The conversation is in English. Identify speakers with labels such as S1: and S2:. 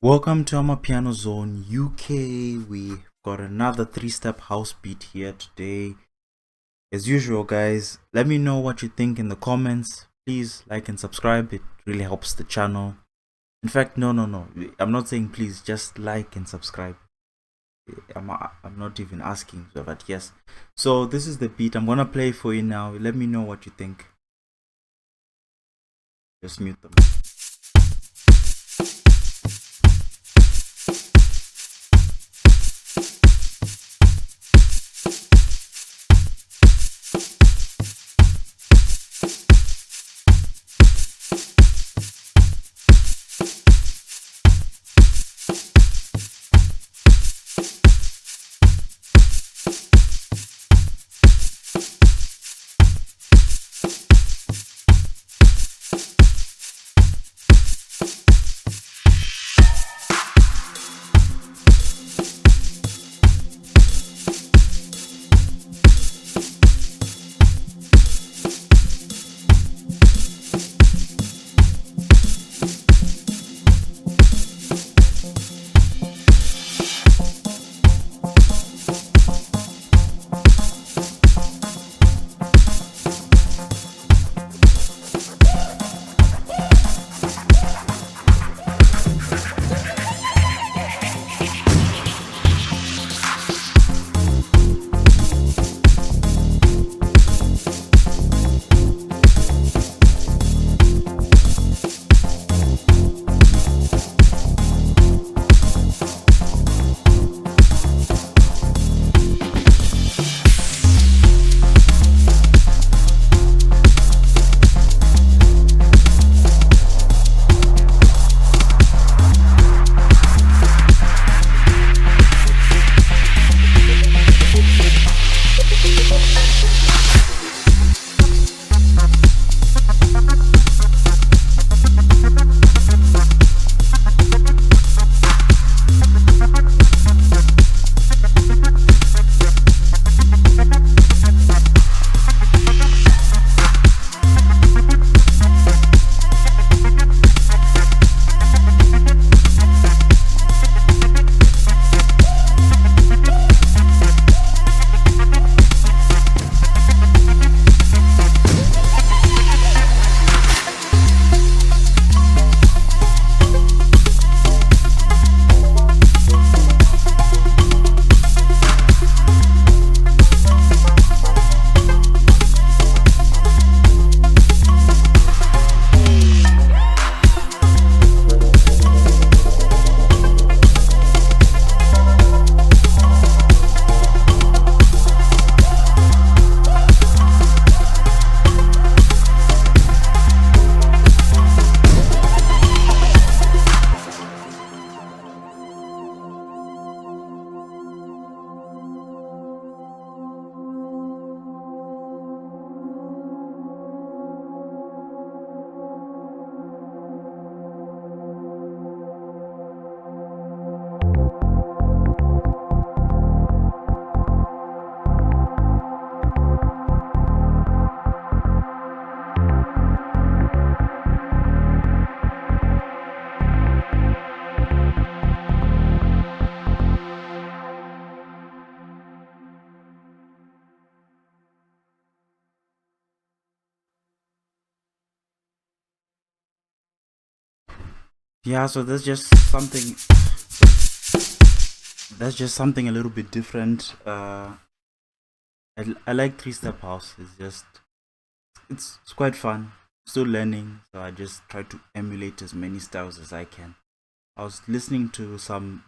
S1: Welcome to Amapiano Zone UK. We've got another 3-step house beat here today. As usual, guys, let me know what you think in the comments. Please like and subscribe. It really helps the channel. In fact, no. I'm not saying please, just like and subscribe. I'm not even asking, but yes. So this is the beat. I'm gonna play for you now. Let me know what you think. Just mute them. Yeah, so that's just something a little bit different. I like 3-step house. It's quite fun. Still learning, so I just try to emulate as many styles as I can. I was listening to some